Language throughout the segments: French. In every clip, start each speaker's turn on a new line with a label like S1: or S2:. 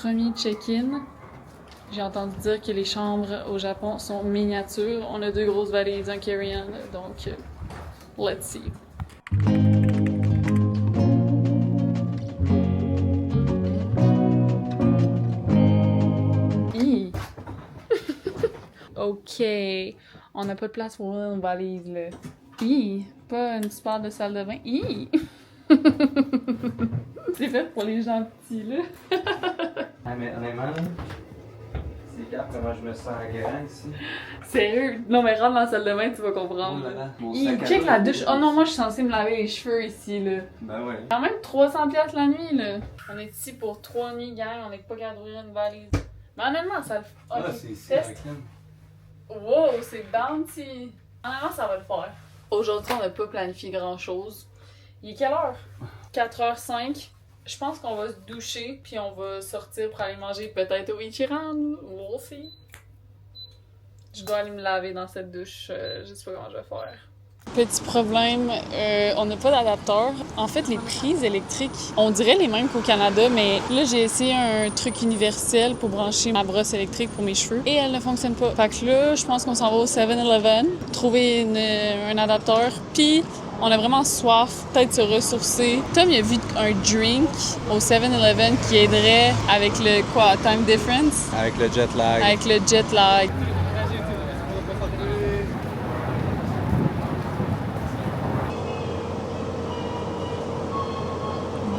S1: premier check-in. J'ai entendu dire que les chambres au Japon sont miniatures. On a 2 grosses valises, un carry-on, donc let's see. Hi. Ok, on n'a pas de place pour une valise là. Hi, pas une super de salle de bain. Hi. C'est fait pour les gens petits là.
S2: Ah, mais honnêtement, là, c'est cap comment je me sens grand ici.
S1: Sérieux? Non mais rentre dans la salle de bain, tu vas comprendre.
S2: Oh là là, mon
S1: Hi,
S2: sac à
S1: check
S2: dos,
S1: la
S2: là.
S1: douche. Oh non, moi je suis censée me laver les cheveux ici là.
S2: Ben ouais.
S1: Quand même 300$ la nuit là. On est ici pour 3 nuits gang, on n'est pas qu'à ouvrir une valise. Mais honnêtement, ça le fait.
S2: Ah,
S1: Ok,
S2: c'est ici,
S1: test.
S2: la crème.
S1: Wow, c'est bounty! Honnêtement, ça va le faire. Aujourd'hui, on n'a pas planifié grand-chose. Il est quelle heure? 4h05. Je pense qu'on va se doucher, puis on va sortir pour aller manger peut-être au Ichiran. We'll see. Je dois aller me laver dans cette douche. Je sais pas comment je vais faire. Petit problème, on n'a pas d'adapteur. En fait, les prises électriques, on dirait les mêmes qu'au Canada, mais là, j'ai essayé un truc universel pour brancher ma brosse électrique pour mes cheveux et elle ne fonctionne pas. Fait que là, je pense qu'on s'en va au 7-Eleven, trouver un adapteur, puis on a vraiment soif, peut-être se ressourcer. Tom, il a vu un drink au 7-Eleven qui aiderait avec le, quoi, time difference?
S2: Avec le jet lag.
S1: Avec le jet lag.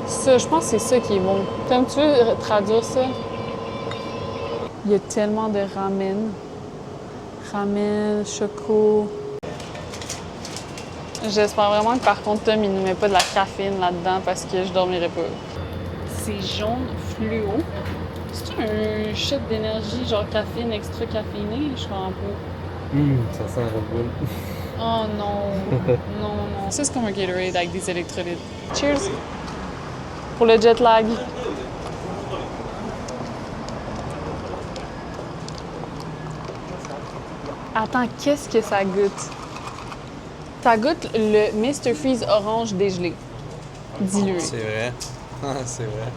S1: Ça, je pense que c'est ça qui est bon. Tom, tu veux traduire ça? Il y a tellement de ramen. Ramen, choco. J'espère vraiment que par contre, Tom, il ne met pas de la caféine là-dedans parce que je dormirai pas. C'est jaune fluo. C'est un shot d'énergie, genre caféine extra caféiné? Je comprends pas.
S2: Ça sent Red Bull.
S1: Oh non. Non, non. Ça, c'est comme un Gatorade avec des électrolytes. Cheers! Pour le jet lag. Attends, qu'est-ce que ça goûte? Ça goûte le Mr. Freeze orange dégelé. Dilué.
S2: C'est vrai. C'est vrai.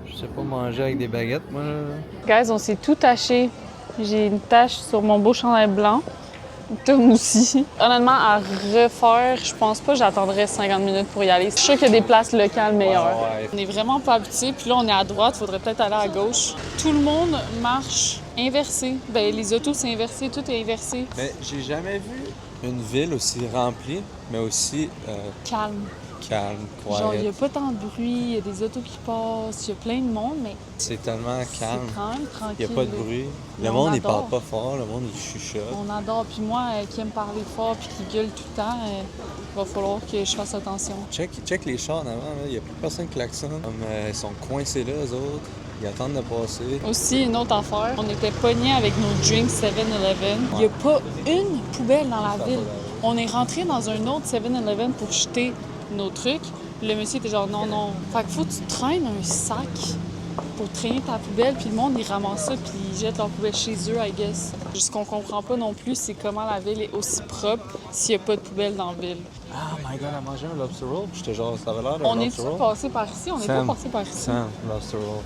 S2: Je sais pas manger avec des baguettes, moi.
S1: Guys, on s'est tout taché. J'ai une tache sur mon beau chandail blanc. Tom aussi. Honnêtement, à refaire, je pense pas que j'attendrais 50 minutes pour y aller. Je suis sûre qu'il y a des places locales meilleures.
S2: Ouais.
S1: On est vraiment pas habitués. Puis là, on est à droite. Faudrait peut-être aller à gauche. Tout le monde marche inversé. Ben, les autos, c'est inversé. Tout est inversé.
S2: Mais j'ai jamais vu une ville aussi remplie, mais aussi
S1: Calme.
S2: calme,
S1: Genre, il y a
S2: quiet.
S1: pas tant de bruit. Il y a des autos qui passent. Il y a plein de monde, mais
S2: C'est tellement calme.
S1: c'est quand même
S2: Il
S1: tranquille.
S2: n'y a pas de
S1: là.
S2: bruit.
S1: Mais
S2: Le
S1: on
S2: monde, il
S1: adore.
S2: parle pas fort. Le monde, il chuchote.
S1: On adore. Puis moi, qui aime parler fort puis qui gueule tout le temps, il va falloir que je fasse attention.
S2: Check les chars en avant. Il n'y a plus personne qui klaxonne. Comme, ils sont coincés là, eux autres. Ils attendent de passer.
S1: Aussi, une autre affaire, on était pognés avec nos drinks 7-Eleven. Il n'y a pas une poubelle dans la ville. On est rentré dans un autre 7-Eleven pour jeter nos trucs. Le monsieur était genre non, non. Fait que faut que tu traînes un sac pour traîner ta poubelle, puis le monde, il ramasse ça, puis ils jettent leur poubelle chez eux, I guess. Ce qu'on comprend pas non plus, c'est comment la ville est aussi propre s'il n'y a pas de poubelle dans la ville.
S2: Ah, my god, elle mangeait un lobster roll. J'étais genre, ça avait l'air d'un
S1: On
S2: lobster
S1: est-tu
S2: roll.
S1: passé par ici? On n'est pas
S2: Sam.
S1: passé par ici.
S2: Sam, lobster roll.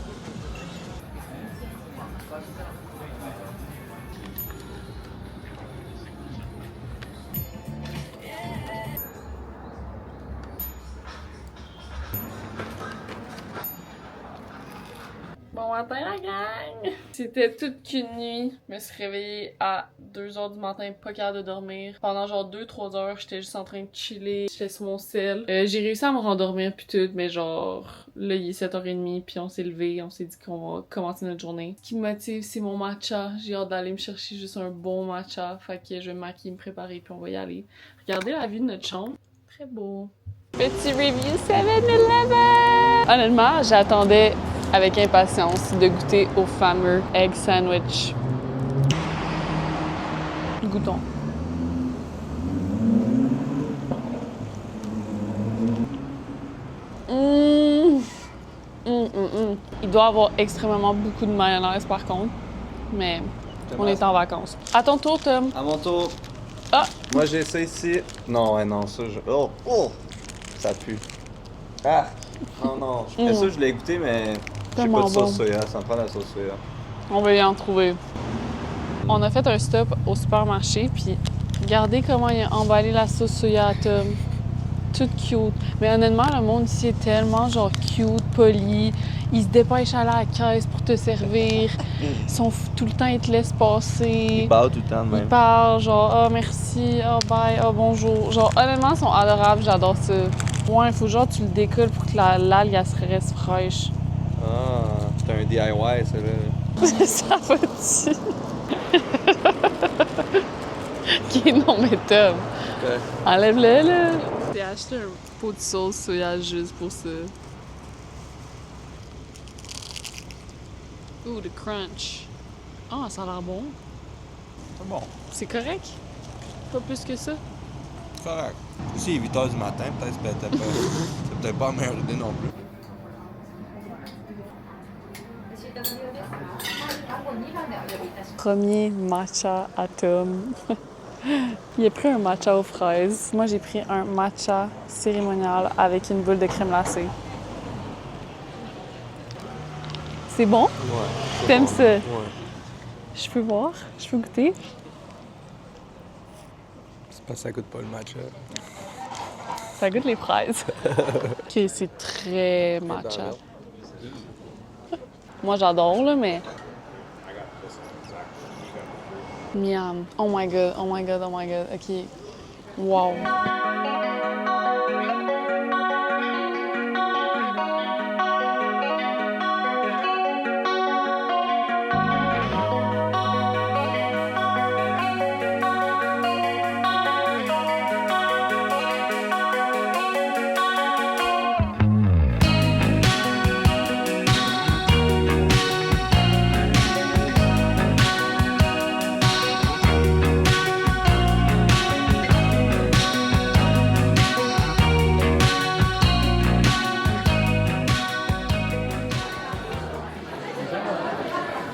S1: Bon matin la gang! C'était toute qu'une nuit. Je me suis réveillée à 2h du matin, pas capable de dormir. Pendant genre 2-3 heures, j'étais juste en train de chiller. J'étais sur mon sel. J'ai réussi à me rendormir puis tout, mais genre là il est 7h30 puis on s'est levé, on s'est dit qu'on va commencer notre journée. Ce qui me motive, c'est mon matcha. J'ai hâte d'aller me chercher juste un bon matcha. Fait que je vais me maquiller, me préparer puis on va y aller. Regardez la vue de notre chambre. Très beau. Petit review 7-Eleven! Honnêtement, j'attendais avec impatience de goûter au fameux egg sandwich. Goûtons. Il doit avoir extrêmement beaucoup de mayonnaise par contre. Mais on est en vacances. À ton tour, Tom.
S2: À mon tour.
S1: Ah!
S2: Moi, j'ai ça ici. Non, ouais, non, ça, je... Oh! Oh! Ça pue. Ah! Non, non. Ça, je l'ai goûté, mais j'ai pas
S1: Tellement
S2: de sauce
S1: bon.
S2: soya. Ça me prend la sauce soya.
S1: On va y en trouver. On a fait un stop au supermarché, puis regardez comment il a emballé la sauce soya à Tom. Toute cute. Mais honnêtement, le monde ici est tellement genre cute, poli. Ils se dépêchent à la caisse pour te servir. Ils sont tout le temps, ils te laissent passer.
S2: Il parle tout le temps de
S1: Ils
S2: même.
S1: parlent genre « Ah, merci, ah, bye, ah, bonjour ». Genre, honnêtement, ils sont adorables, j'adore ça. Ouais, il faut genre tu le décolles pour que l'algue, elle se reste fraîche.
S2: Ah, c'est un DIY, ça, là.
S1: Ça va-tu? Ok, non, mais Tom,
S2: Ouais.
S1: enlève-le, là. J'ai acheté un pot de sauce soya juste pour ça. Ouh, le crunch. Ah, ça a l'air bon.
S2: C'est bon.
S1: C'est correct? Pas plus que ça?
S2: Correct. Si, il est 8h du matin, peut-être c'est peut-être pas la meilleure idée non plus.
S1: Premier matcha à Tom. Il a pris un matcha aux fraises. Moi, j'ai pris un matcha cérémonial avec une boule de crème glacée. C'est bon?
S2: Ouais.
S1: T'aimes ça?
S2: Ouais.
S1: Je peux voir? Je peux goûter?
S2: C'est parce que ça goûte pas le matcha.
S1: Ça goûte les fraises. Ok, c'est très matcha. Moi, j'adore, là, mais... Miam. Oh my god, oh my god, oh my god. Ok. Wow.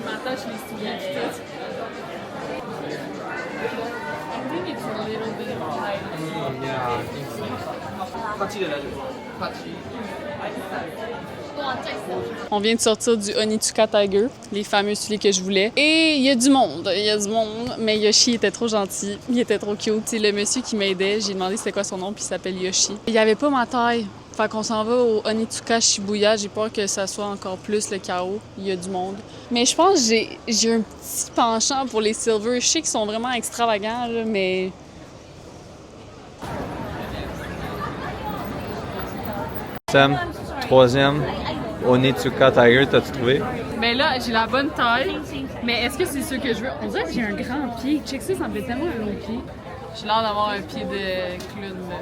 S1: M'attache les souliers pis tout. I think it's a little bit On vient de sortir du Onitsuka Tiger, les fameux souliers que je voulais. Et il y a du monde, mais Yoshi était trop gentil, il était trop cute. C'est le monsieur qui m'aidait, j'ai demandé c'était quoi son nom, puis il s'appelle Yoshi. Il y avait pas ma taille, fait qu'on s'en va au Onitsuka Shibuya, j'ai peur que ça soit encore plus le chaos, il y a du monde. Mais je pense que j'ai un petit penchant pour les silver, je sais qu'ils sont vraiment extravagants, là, mais...
S2: Sam, troisième, Onitsuka Tiger, t'as-tu trouvé?
S1: Ben là, j'ai la bonne taille, mais est-ce que c'est ce que je veux? On dirait que j'ai un grand pied. Check ça, ça me fait tellement un long pied. J'ai l'air d'avoir un pied de clown, là.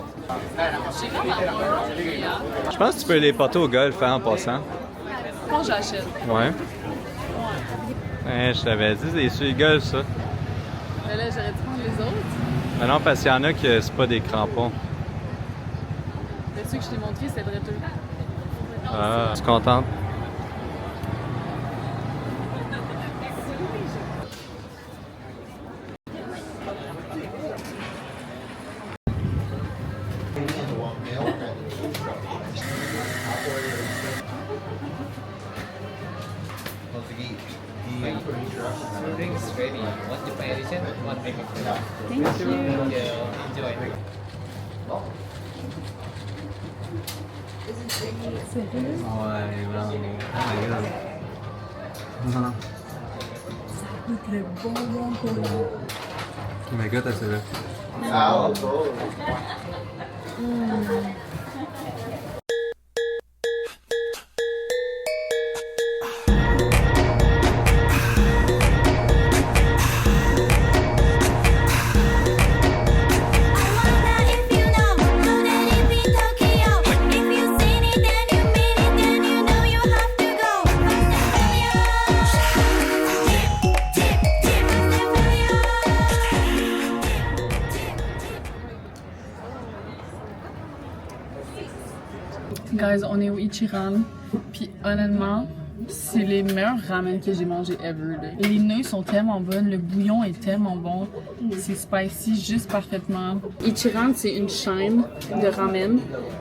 S1: J'ai l'air d'avoir un long pied, hein.
S2: Je pense que tu peux les porter au golf en passant.
S1: Je pense que j'achète.
S2: Ouais. Ouais, je t'avais dit, c'est des souliers golf, ça.
S1: Mais là, j'aurais dû prendre les autres.
S2: Mais non, parce qu'il y en a que c'est pas des crampons.
S1: Mais ceux que je t'ai montrés, c'est vrai tout.
S2: Ah, tu es contente?
S3: Drinks ready. One preparation, one payment.
S1: Thank you.
S3: Enjoy.
S2: Ouais, vraiment. Oh my god, t'as ça là.
S1: Guys, on est au Ichiran. Puis honnêtement, C'est les meilleurs ramen que j'ai mangé ever. Là. Les nouilles sont tellement bonnes, le bouillon est tellement bon, c'est spicy juste parfaitement. Ichiran, c'est une chaîne de ramen,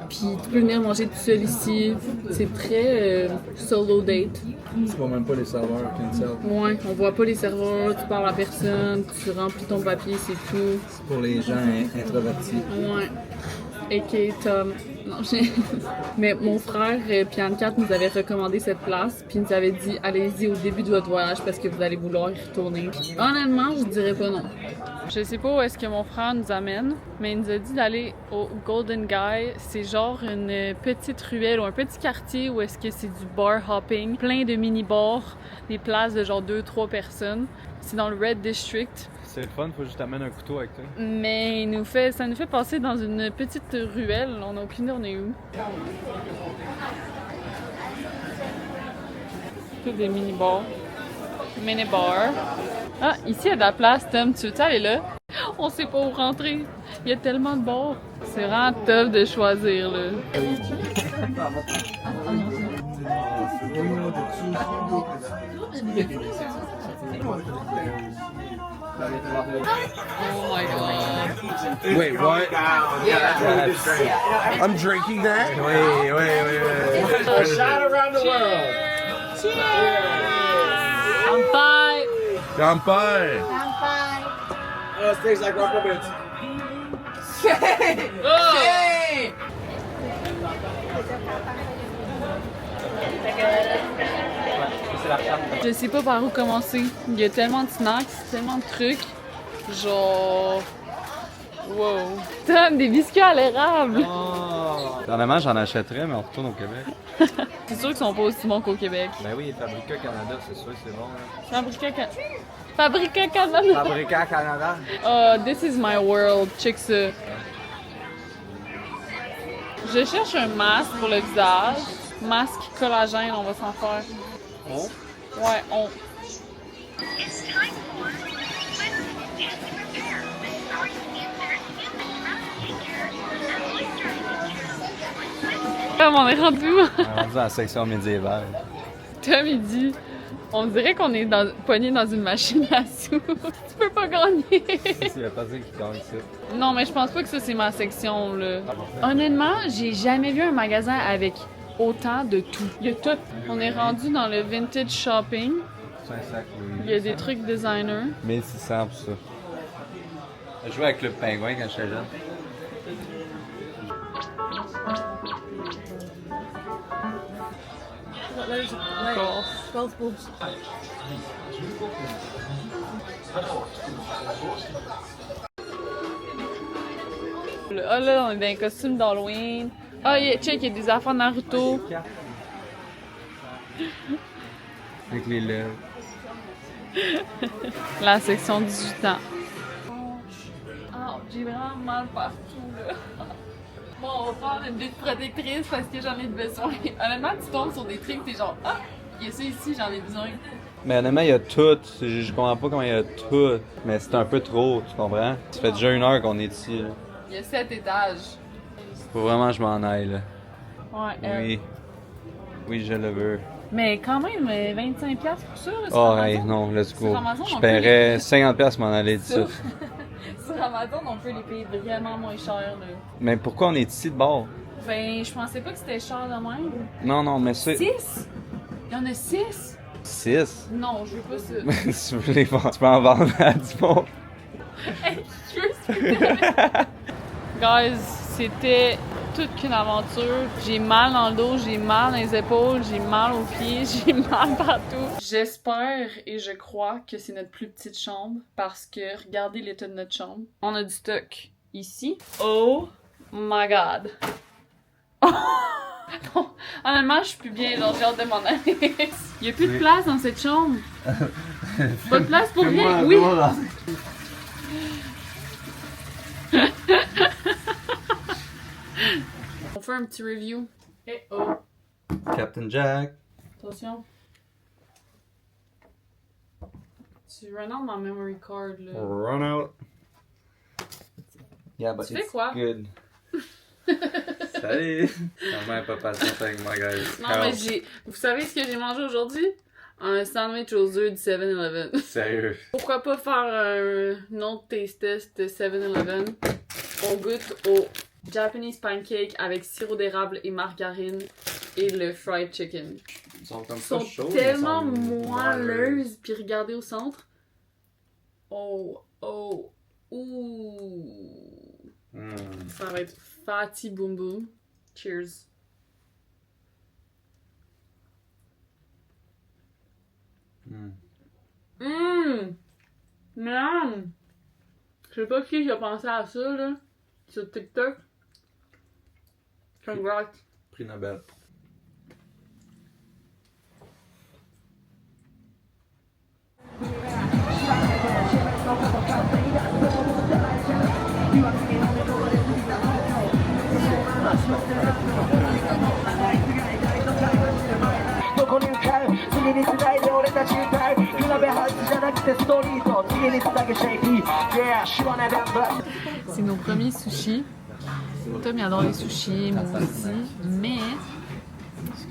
S1: puis tu peux venir manger tout seul ici. C'est très solo date.
S4: Tu vois même pas les serveurs qui servent.
S1: Ouais, on voit pas les serveurs, tu parles à personne, tu remplis ton papier, c'est tout.
S4: C'est pour les gens introvertis.
S1: Ouais. A.K.A. Tom. Non, mais mon frère Pian 4 nous avait recommandé cette place, puis il nous avait dit allez-y au début de votre voyage parce que vous allez vouloir y retourner. Honnêtement, je dirais pas non. Je sais pas où est-ce que mon frère nous amène, mais il nous a dit d'aller au Golden Guy. C'est genre une petite ruelle ou un petit quartier où est-ce que c'est du bar hopping, plein de mini-bars, des places de genre 2-3 personnes. C'est dans le Red District.
S2: C'est le fun, faut juste amener un couteau avec toi.
S1: Mais ça nous fait passer dans une petite ruelle. On n'a aucune idée on est où. Tout des mini-bars. Mini-bars. Ah, ici il y a de la place, Tom. Tu veux aller là? On sait pas où rentrer. Il y a tellement de bars. C'est vraiment tough de choisir, là. Oh my god.
S4: Wait, what? Yeah. I'm drinking that? Wait. A shot around the world.
S1: Bye.
S4: Kanpai.
S5: Oh, it tastes like rubber bits.
S1: Je sais pas par où commencer. Il y a tellement de snacks, tellement de trucs. Genre. Wow. Tom, des biscuits à l'érable!
S2: Honnêtement, j'en achèterais, mais on retourne au Québec.
S1: C'est sûr qu'ils sont pas aussi bons qu'au Québec.
S2: Ben oui, Fabrica Canada, c'est sûr, c'est bon.
S1: Fabrica Canada!
S2: Fabrica Canada.
S1: This is my world. Check ça. Je cherche un masque pour le visage. Masque collagène, on va s'en faire. Ouais, on. Tom, on est rendu où?
S2: On est rendu dans la section médiévale.
S1: Tom, il dit, on dirait qu'on est pogné dans une machine à sous. Tu peux pas gagner.
S2: C'est la personne qui gagne ça.
S1: Non, mais je pense pas que ça, c'est ma section, là. Honnêtement, j'ai jamais vu un magasin avec autant de tout. Il y a tout. On est rendu dans le vintage shopping.
S2: C'est un sac, oui.
S1: Il y a des trucs designer.
S2: 1600 pour ça. Je jouais avec le pingouin quand j'étais jeune.
S1: Ah là, on est dans un costume d'Halloween. Ah, check, il y a des affaires Naruto.
S2: Avec les lèvres.
S1: La section 18 ans. Ah, j'ai vraiment mal partout, là. Bon, on va prendre une lutte protectrice parce que j'en ai besoin. Honnêtement, tu tombes sur des trucs, t'es genre, ah, il y a ça ici, j'en ai besoin.
S2: Mais honnêtement, il y a tout. Je comprends pas comment il y a tout. Mais c'est un peu trop, tu comprends? Ça fait déjà 1 heure qu'on est ici, là.
S1: Il y a 7 étages.
S2: Faut vraiment que je m'en aille, là.
S1: Ouais,
S2: Oui. Oui, je le veux.
S1: Mais quand même, 25$ pour ça, là, sur
S2: Oh,
S1: Amazon.
S2: hey, non, let's go.
S1: Sur Amazon,
S2: Je
S1: on peut
S2: paierais
S1: les-
S2: 50$ pour m'en aller d'ici.
S1: Sur... sur Amazon, on peut les payer vraiment moins cher, là.
S2: Mais pourquoi on est ici de bord?
S1: Ben, je pensais pas que c'était cher de même.
S2: Non, mais c'est...
S1: 6? Il y en a 6?
S2: 6?
S1: Non, je veux pas ça.
S2: Si tu veux les vendre, tu peux en vendre à du monde.
S1: Je veux ça. Guys, c'était toute qu'une aventure. J'ai mal dans le dos, j'ai mal dans les épaules, j'ai mal aux pieds, j'ai mal partout. J'espère et je crois que c'est notre plus petite chambre parce que regardez l'état de notre chambre. On a du stock ici. Oh my god. Non, honnêtement, je suis plus bien, genre j'ai hâte de m'en aller. Il y a plus de place dans cette chambre. Pas de place pour rien. Oui. On fait un petit review. Eh oh.
S2: Captain Jack.
S1: Attention. Tu run out ma memory card là.
S2: Run out. Yeah, but
S1: Tu fais
S2: it's
S1: quoi?
S2: good. Salut! Ta mère pas patiente avec moi, guys.
S1: Non, mais vous savez ce que j'ai mangé aujourd'hui? Un sandwich aux œufs du 7-Eleven.
S2: Sérieux?
S1: Pourquoi pas faire un autre taste test de 7-Eleven? On goûte au Japanese pancake avec sirop d'érable et margarine et le fried chicken.
S2: Ils sont comme
S1: Ils
S2: ça
S1: sont
S2: chauds.
S1: tellement moelleuses. Puis regardez au centre. Oh, oh, ouh. Ça va être fatty boom boom. Cheers. Miam! Je sais pas qui a pensé à ça, là, sur TikTok. Congrats.
S2: Prix Nobel.
S1: C'est nos premiers sushis. Tom il adore les sushis, moi aussi, mais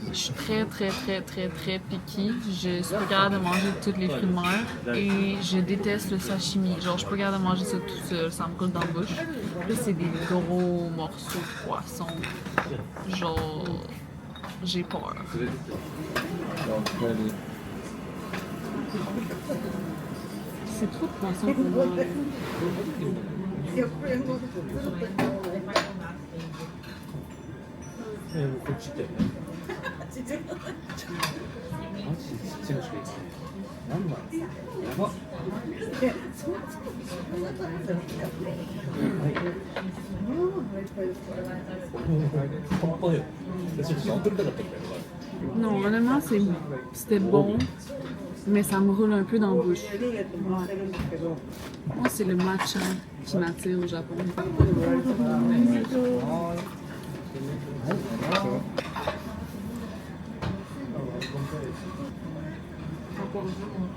S1: je suis très picky. Je suis pas capable de manger tous les fruits de mer et je déteste le sashimi. Genre, je suis pas capable de manger ça tout seul, ça me coule dans la bouche. Là, c'est des gros morceaux de poisson. Genre, j'ai peur. C'est trop de poisson pour moi. Non, honnêtement, c'était bon, mais ça me roule un peu dans la bouche. Ouais. Moi, c'est le matcha qui m'attire au Japon.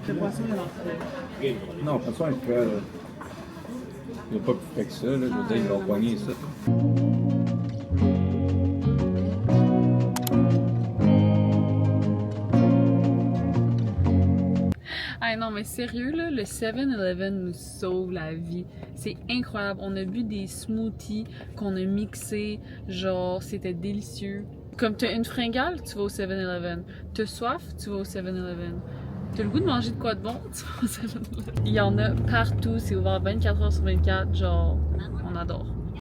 S1: Le poisson,
S4: Non, pas ça, il n'y a pas plus fait que ça, là. Je veux dire, ils l'ont poigné, ça.
S1: Ah non, mais sérieux, là, le 7-Eleven nous sauve la vie. C'est incroyable. On a bu des smoothies qu'on a mixés. Genre, c'était délicieux. Comme t'as une fringale, tu vas au 7-Eleven. T'as soif, tu vas au 7-Eleven. T'as le goût de manger de quoi de bon, tu vas au 7-Eleven. Il y en a partout. C'est ouvert 24 heures sur 24. Genre, on adore.